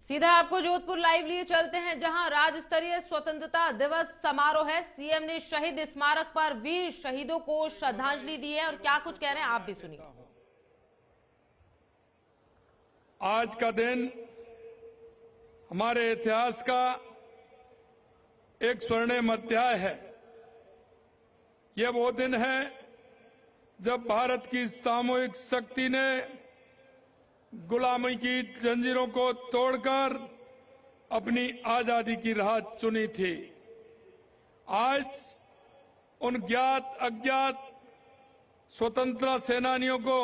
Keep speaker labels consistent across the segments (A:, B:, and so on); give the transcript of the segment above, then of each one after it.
A: सीधा आपको जोधपुर लाइव लिए चलते हैं, जहां राज्य स्तरीय स्वतंत्रता दिवस समारोह है। सीएम ने शहीद स्मारक पर वीर शहीदों को श्रद्धांजलि दी है और क्या कुछ कह रहे हैं आप भी सुनिए।
B: आज का दिन हमारे इतिहास का एक स्वर्णिम अध्याय है। यह वो दिन है जब भारत की सामूहिक शक्ति ने गुलामी की जंजीरों को तोड़कर अपनी आजादी की राह चुनी थी। आज उन ज्ञात अज्ञात स्वतंत्रता सेनानियों को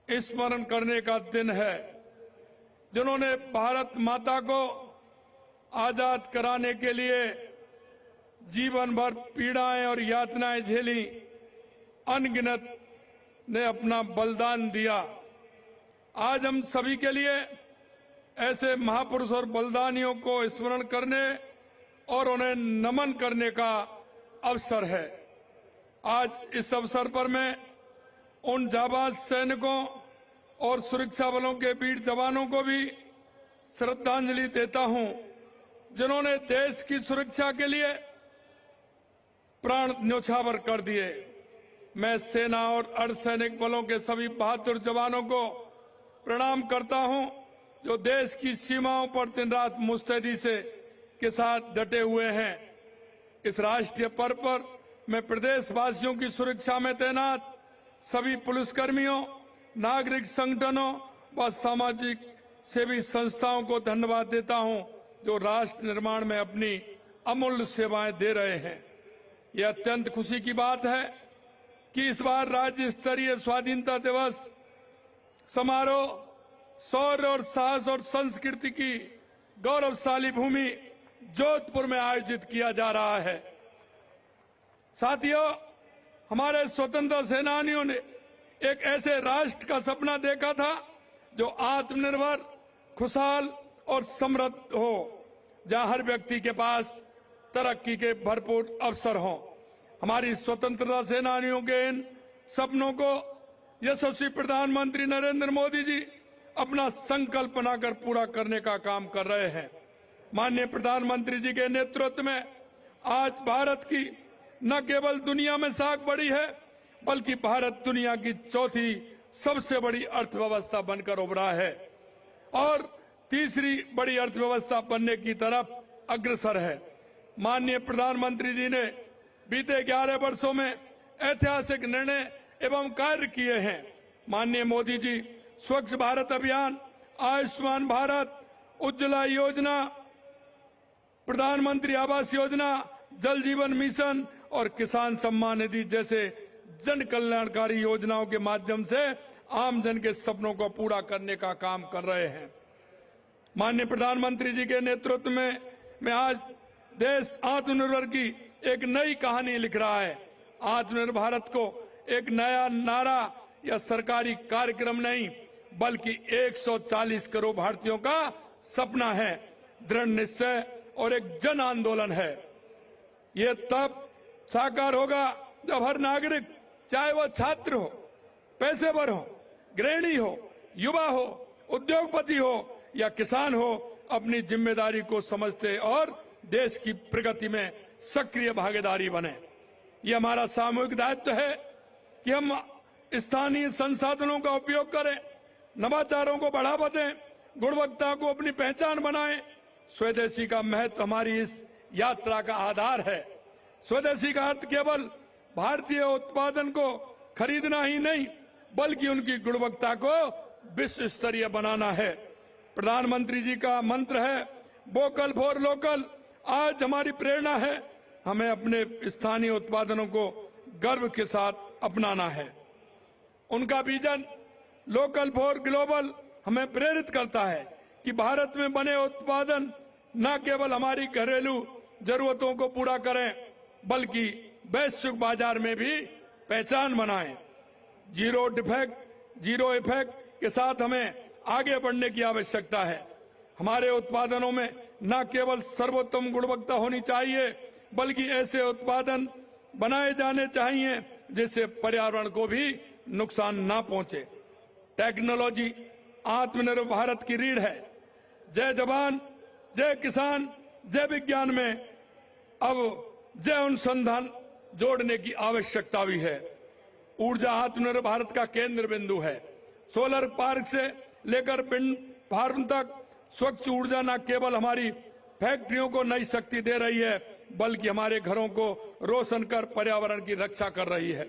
B: स्मरण करने का दिन है, जिन्होंने भारत माता को आजाद कराने के लिए जीवन भर पीड़ाएं और यातनाएं झेली, अनगिनत ने अपना बलिदान दिया। आज हम सभी के लिए ऐसे महापुरुष और बलिदानियों को स्मरण करने और उन्हें नमन करने का अवसर है। आज इस अवसर पर मैं उन जाबाज सैनिकों और सुरक्षा बलों के वीर जवानों को भी श्रद्धांजलि देता हूं, जिन्होंने देश की सुरक्षा के लिए प्राण न्योछावर कर दिए। मैं सेना और अर्धसैनिक बलों के सभी बहादुर जवानों को प्रणाम करता हूं, जो देश की सीमाओं पर दिन रात मुस्तैदी से के साथ डटे हुए हैं। इस राष्ट्रीय पर्व पर मैं प्रदेशवासियों की सुरक्षा में तैनात सभी पुलिसकर्मियों, नागरिक संगठनों व सामाजिक सेवी संस्थाओं को धन्यवाद देता हूं, जो राष्ट्र निर्माण में अपनी अमूल्य सेवाएं दे रहे हैं। यह अत्यंत खुशी की बात है कि इस बार राज्य स्तरीय स्वाधीनता दिवस समारोह शौर्य और साहस और संस्कृति की गौरवशाली भूमि जोधपुर में आयोजित किया जा रहा है। साथियों, हमारे स्वतंत्रता सेनानियों ने एक ऐसे राष्ट्र का सपना देखा था जो आत्मनिर्भर, खुशहाल और समृद्ध हो, जहां हर व्यक्ति के पास तरक्की के भरपूर अवसर हों। हमारी स्वतंत्रता सेनानियों के इन सपनों को यशस्वी प्रधानमंत्री नरेंद्र मोदी जी अपना संकल्प बनाकर पूरा करने का काम कर रहे हैं। माननीय प्रधानमंत्री जी के नेतृत्व में आज भारत की न केवल दुनिया में साख बढ़ी है, बल्कि भारत दुनिया की चौथी सबसे बड़ी अर्थव्यवस्था बनकर उभरा है और तीसरी बड़ी अर्थव्यवस्था बनने की तरफ अग्रसर है। माननीय प्रधानमंत्री जी ने बीते 11 वर्षों में ऐतिहासिक निर्णय एवं कार्य किए हैं। माननीय मोदी जी स्वच्छ भारत अभियान, आयुष्मान भारत, उज्ज्वला योजना, प्रधानमंत्री आवास योजना, जल जीवन मिशन और किसान सम्मान निधि जैसे जन कल्याणकारी योजनाओं के माध्यम से आम जन के सपनों को पूरा करने का काम कर रहे हैं। माननीय प्रधानमंत्री जी के नेतृत्व में आज देश आत्मनिर्भर की एक नई कहानी लिख रहा है। आत्मनिर्भर भारत को एक नया नारा या सरकारी कार्यक्रम नहीं, बल्कि 140 करोड़ भारतीयों का सपना है, दृढ़ निश्चय और एक जन आंदोलन है। ये तब साकार होगा जब हर नागरिक, चाहे वह छात्र हो, पेशेवर हो, गृहिणी हो, युवा हो, उद्योगपति हो या किसान हो, अपनी जिम्मेदारी को समझते और देश की प्रगति में सक्रिय भागीदारी बने। ये हमारा सामूहिक दायित्व है कि हम स्थानीय संसाधनों का उपयोग करें, नवाचारों को बढ़ावा दें, गुणवत्ता को अपनी पहचान बनाएं। स्वदेशी का महत्व हमारी इस यात्रा का आधार है। स्वदेशी का अर्थ केवल भारतीय उत्पादन को खरीदना ही नहीं, बल्कि उनकी गुणवत्ता को विश्व स्तरीय बनाना है। प्रधानमंत्री जी का मंत्र है वोकल फॉर लोकल। आज हमारी प्रेरणा है, हमें अपने स्थानीय उत्पादनों को गर्व के साथ अपनाना है। उनका विजन लोकल फॉर ग्लोबल हमें प्रेरित करता है कि भारत में बने उत्पादन न केवल हमारी घरेलू जरूरतों को पूरा करें, बल्कि वैश्विक बाजार में भी पहचान बनाएं। जीरो डिफेक्ट, जीरो इफेक्ट के साथ हमें आगे बढ़ने की आवश्यकता है। हमारे उत्पादनों में न केवल सर्वोत्तम गुणवत्ता होनी चाहिए, बल्कि ऐसे उत्पादन बनाए जाने चाहिए जिससे पर्यावरण को भी नुकसान न पहुंचे। टेक्नोलॉजी आत्मनिर्भर भारत की रीढ़ है। जय जवान, जय किसान, जय विज्ञान में अब जय अनुसंधान जोड़ने की आवश्यकता भी है। ऊर्जा आत्मनिर्भर भारत का केंद्र बिंदु है। सोलर पार्क से लेकर विंड फार्म तक स्वच्छ ऊर्जा न केवल हमारी फैक्ट्रियों को नई शक्ति दे रही है, बल्कि हमारे घरों को रोशन कर पर्यावरण की रक्षा कर रही है।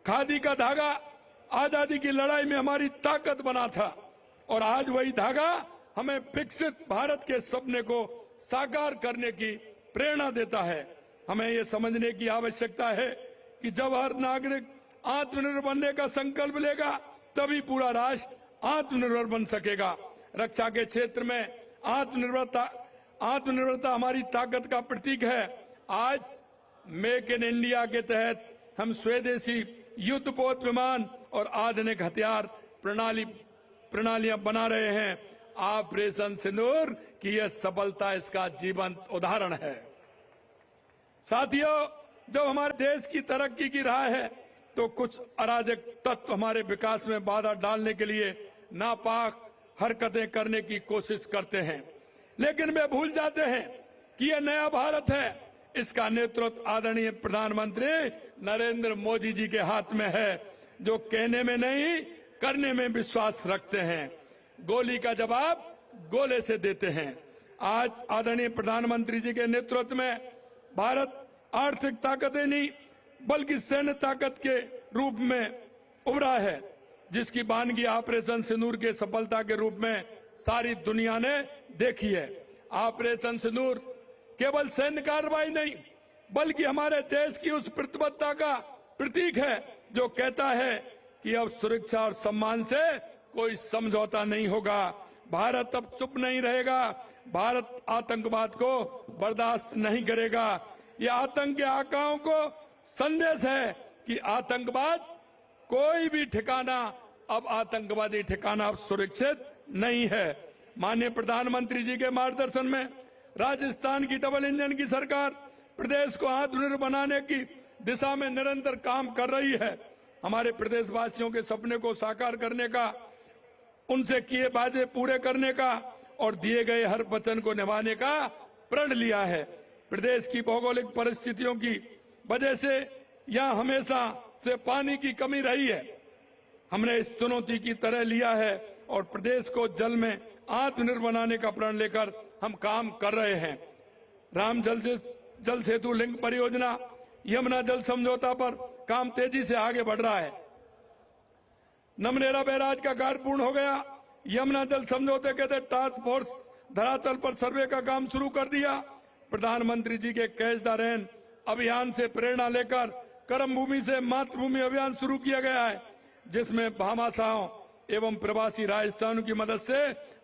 B: खादी का धागा आजादी की लड़ाई में हमारी ताकत बना था और आज वही धागा हमें विकसित भारत के सपने को साकार करने की प्रेरणा देता है। हमें ये समझने की आवश्यकता है कि जब हर नागरिक आत्मनिर्भर बनने का संकल्प लेगा, तभी पूरा राष्ट्र आत्मनिर्भर बन सकेगा। रक्षा के क्षेत्र में आत्मनिर्भरता हमारी ताकत का प्रतीक है। आज मेक इन इंडिया के तहत हम स्वदेशी युद्धपोत विमान और आधुनिक हथियार प्रणालियां बना रहे हैं। ऑपरेशन सिंदूर की यह सफलता इसका जीवंत उदाहरण है। साथियों, जब हमारे देश की तरक्की की राह है तो कुछ अराजक तत्व हमारे विकास में बाधा डालने के लिए नापाक हरकतें करने की कोशिश करते हैं, लेकिन वे भूल जाते हैं कि यह नया भारत है। इसका नेतृत्व आदरणीय प्रधानमंत्री नरेंद्र मोदी जी के हाथ में है, जो कहने में नहीं करने में विश्वास रखते हैं। गोली का जवाब गोले से देते हैं। आज आदरणीय प्रधानमंत्री जी के नेतृत्व में भारत आर्थिक ताकत नहीं बल्कि सैन्य ताकत के रूप में उभरा है, जिसकी वानगी ऑपरेशन सिंदूर के सफलता के रूप में सारी दुनिया ने देखी है। ऑपरेशन सिंदूर केवल सैन्य कार्रवाई नहीं बल्कि हमारे देश की उस प्रतिबद्धता का प्रतीक है जो कहता है कि अब सुरक्षा और सम्मान से कोई समझौता नहीं होगा। भारत अब चुप नहीं रहेगा। भारत आतंकवाद को बर्दाश्त नहीं करेगा। यह आतंक के आकाओं को संदेश है कि आतंकवाद कोई भी ठिकाना, अब आतंकवादी ठिकाना अब सुरक्षित नहीं है। माननीय प्रधानमंत्री जी के मार्गदर्शन में राजस्थान की डबल इंजन की सरकार प्रदेश को आत्मनिर्भर बनाने की दिशा में निरंतर काम कर रही है। हमारे प्रदेशवासियों के सपने को साकार करने का, उनसे किए वादे पूरे करने का और दिए गए हर वचन को निभाने का प्रण लिया है। प्रदेश की भौगोलिक परिस्थितियों की वजह से यहाँ हमेशा से पानी की कमी रही है। हमने इस चुनौती की तरह लिया है और प्रदेश को जल में आत्मनिर्भर बनाने का प्रण लेकर हम काम कर रहे हैं। राम जल सेतु लिंक परियोजना, यमुना जल समझौता पर काम तेजी से आगे बढ़ रहा है। नमनेरा बैराज का कार्य पूर्ण हो गया। यमुना जल समझौते के तहत टास्क फोर्स धरातल पर सर्वे का काम शुरू कर दिया। प्रधानमंत्री जी के कैच द रेन अभियान से प्रेरणा लेकर कर्म भूमि से मातृभूमि अभियान शुरू किया गया है, जिसमें भामाशाहों एवं प्रवासी राजस्थानियों की मदद से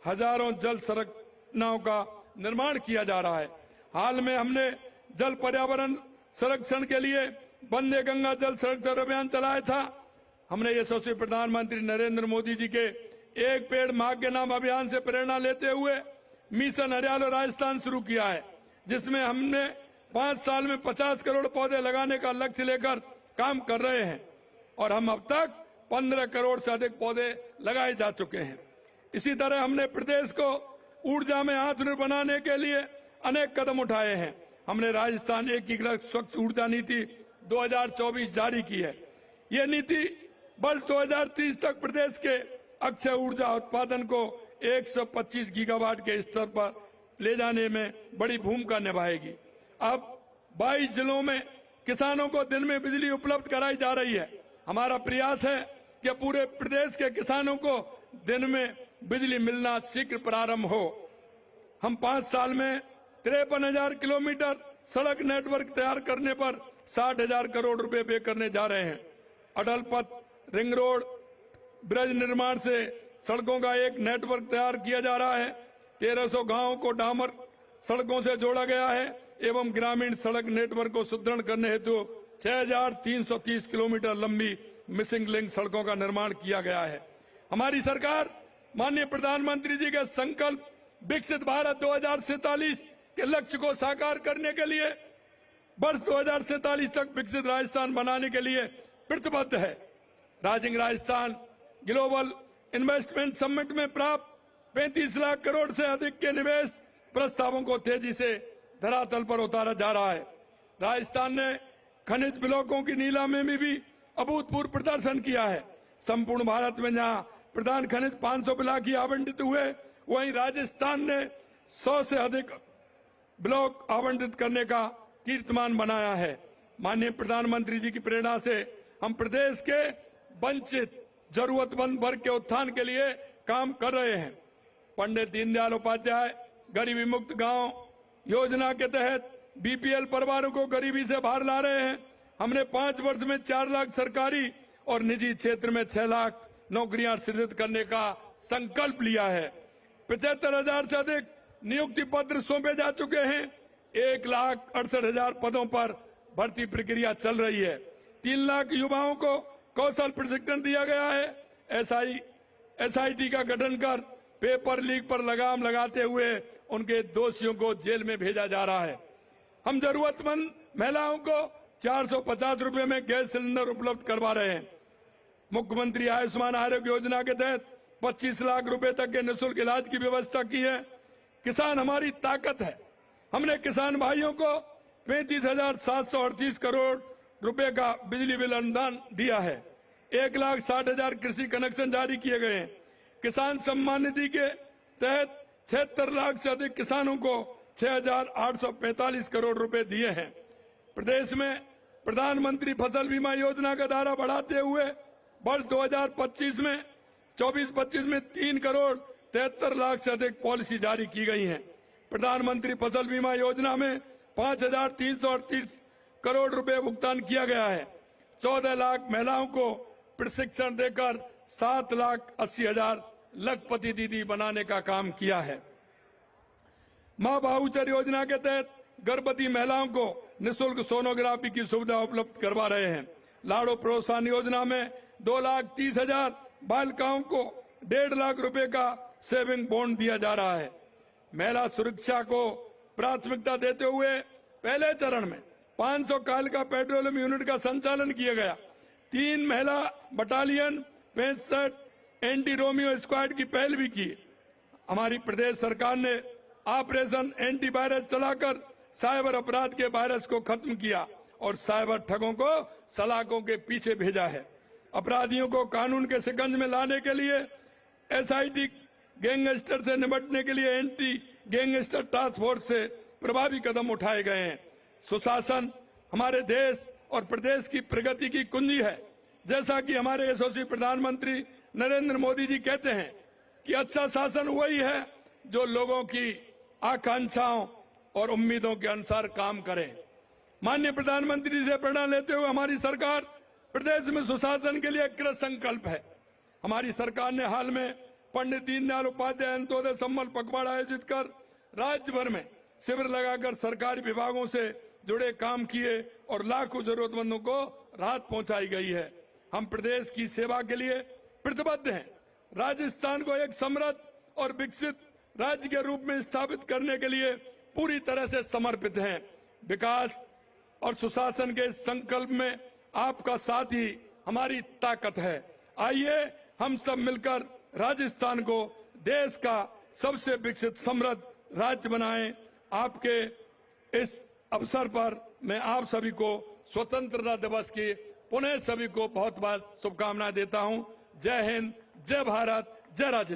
B: हजारों जल संरचनाओं का निर्माण किया जा रहा है। हाल में हमने जल पर्यावरण संरक्षण के लिए वंदे गंगा जल संरक्षण अभियान चलाया था। हमने यशस्वी प्रधानमंत्री नरेंद्र मोदी जी के एक पेड़ मां के नाम अभियान से प्रेरणा लेते हुए मिशन हरियाली राजस्थान शुरू किया है, जिसमें हमने 5 साल में 50 करोड़ पौधे लगाने का लक्ष्य लेकर काम कर रहे हैं और हम अब तक 15 करोड़ से अधिक पौधे लगाए जा चुके हैं। इसी तरह हमने प्रदेश को ऊर्जा में आत्मनिर्भर बनाने के लिए अनेक कदम उठाए हैं। हमने राजस्थान एकीकृत स्वच्छ ऊर्जा नीति 2024 जारी की है। ये नीति वर्ष 2030 तक प्रदेश के अक्षय ऊर्जा उत्पादन को 125 गीगावाट के स्तर पर ले जाने में बड़ी भूमिका निभाएगी। अब 22 जिलों में किसानों को दिन में बिजली उपलब्ध कराई जा रही है। हमारा प्रयास है कि पूरे प्रदेश के किसानों को दिन में बिजली मिलना शीघ्र प्रारंभ हो। हम 5 साल में 53,000 किलोमीटर सड़क नेटवर्क तैयार करने पर 60,000 करोड़ रुपए व्यय करने जा रहे हैं। अटल पथ, रिंग रोड, ब्रिज निर्माण से सड़कों का एक नेटवर्क तैयार किया जा रहा है। 1300 गांवों को डामर सड़कों से जोड़ा गया है एवं ग्रामीण सड़क नेटवर्क को सुदृढ़ करने हेतु 6,330 किलोमीटर लंबी मिसिंग लिंक सड़कों का निर्माण किया गया है। हमारी सरकार माननीय प्रधानमंत्री जी के संकल्प विकसित भारत 2047 के लक्ष्य को साकार करने के लिए वर्ष 2047 तक विकसित राजस्थान बनाने के लिए प्रतिबद्ध है। Rising Rajasthan global investment summit में प्राप्त 35 लाख करोड़ से अधिक के निवेश प्रस्तावों को तेजी से धरातल पर उतारा जा रहा है। राजस्थान ने खनिज ब्लॉकों की नीलामी में भी अभूतपूर्व प्रदर्शन किया है। संपूर्ण भारत में जहां प्रधान खनिज 500 ब्लॉक ही आवंटित हुए, वहीं राजस्थान ने 100 से अधिक ब्लॉक आवंटित करने का कीर्तिमान बनाया है। माननीय प्रधानमंत्री जी की प्रेरणा से हम प्रदेश के वंचित जरूरतमंद वर्ग के उत्थान के लिए काम कर रहे हैं। पंडित दीनदयाल उपाध्याय गरीबी मुक्त गांव योजना के तहत बीपीएल परिवारों को गरीबी से बाहर ला रहे हैं। हमने 5 वर्ष में 4 लाख सरकारी और निजी क्षेत्र में 6 लाख नौकरियां सृजित करने का संकल्प लिया है। 75,000 से अधिक नियुक्ति पत्र सौंपे जा चुके हैं। 1,68,000 पदों पर भर्ती प्रक्रिया चल रही है। 3 लाख युवाओं को कौशल प्रशिक्षण दिया गया है। एसआईटी का गठन कर पेपर लीक पर लगाम लगाते हुए उनके दोषियों को जेल में भेजा जा रहा है। हम जरूरतमंद महिलाओं को 450 रुपए में गैस सिलेंडर उपलब्ध करवा रहे हैं। मुख्यमंत्री आयुष्मान आरोग्य योजना के तहत 25 लाख रुपए तक के निःशुल्क इलाज की व्यवस्था की है। किसान हमारी ताकत है। हमने किसान भाइयों को 35,738 करोड़ रुपए का बिजली बिल अनुदान दिया है। 1,60,000 कृषि कनेक्शन जारी किए गए हैं। किसान सम्मान निधि के तहत 76 लाख से अधिक किसानों को 6,845 करोड़ रुपए दिए हैं। प्रदेश में प्रधानमंत्री फसल बीमा योजना का दायरा बढ़ाते हुए वर्ष 2025 में 24-25 में 3 करोड़ 73 लाख से अधिक पॉलिसी जारी की गई हैं। प्रधानमंत्री फसल बीमा योजना में 5,338 करोड़ रुपए भुगतान किया गया है। 14 लाख महिलाओं को प्रशिक्षण देकर 7,80,000 लखपति दीदी बनाने का काम किया है। मां बाहुचर योजना के तहत गर्भवती महिलाओं को निःशुल्क सोनोग्राफी की सुविधा उपलब्ध करवा रहे हैं। लाड़ो प्रोत्साहन योजना में 2,30,000 बालिकाओं को 1.5 लाख रुपए का सेविंग बॉन्ड दिया जा रहा है। महिला सुरक्षा को प्राथमिकता देते हुए पहले चरण में 500 कालिका पेट्रोलियम यूनिट का संचालन किया गया। 3 महिला बटालियन 65 एंटी रोमियो स्क्वाड की पहल भी की। हमारी प्रदेश सरकार ने ऑपरेशन एंटी वायरस चलाकर साइबर अपराध के वायरस को खत्म किया और साइबर ठगों को सलाखों के पीछे भेजा है। अपराधियों को कानून के शिकंज में लाने के लिए एसआईटी गैंगस्टर से निपटने के लिए एंटी गैंगस्टर टास्क फोर्स से प्रभावी कदम उठाए गए हैं। सुशासन हमारे देश और प्रदेश की प्रगति की कुंजी है। जैसा कि हमारे यशस्वी प्रधानमंत्री नरेंद्र मोदी जी कहते हैं कि अच्छा शासन वही है जो लोगों की आकांक्षाओं और उम्मीदों के अनुसार काम करे। माननीय प्रधानमंत्री से प्रेरणा लेते हुए हमारी सरकार प्रदेश में सुशासन के लिए कृत संकल्प है। हमारी सरकार ने हाल में पंडित दीनदयाल उपाध्याय अंत्योदय संबल पखवाड़ा आयोजित कर राज्य भर में शिविर लगाकर सरकारी विभागों से जुड़े काम किए और लाखों जरूरतमंदों को राहत पहुंचाई गई है। हम प्रदेश की सेवा के लिए प्रतिबद्ध हैं। राजस्थान को एक समृद्ध और विकसित राज्य के रूप में स्थापित करने के लिए पूरी तरह से समर्पित हैं। विकास और सुशासन के इस संकल्प में आपका साथ ही हमारी ताकत है। आइए हम सब मिलकर राजस्थान को देश का सबसे विकसित समृद्ध राज्य बनाएं। आपके इस अवसर पर मैं आप सभी को स्वतंत्रता दिवस की पुनः सभी को बहुत बहुत शुभकामनाएं देता हूं। जय हिंद, जय भारत, जय राजस्थान।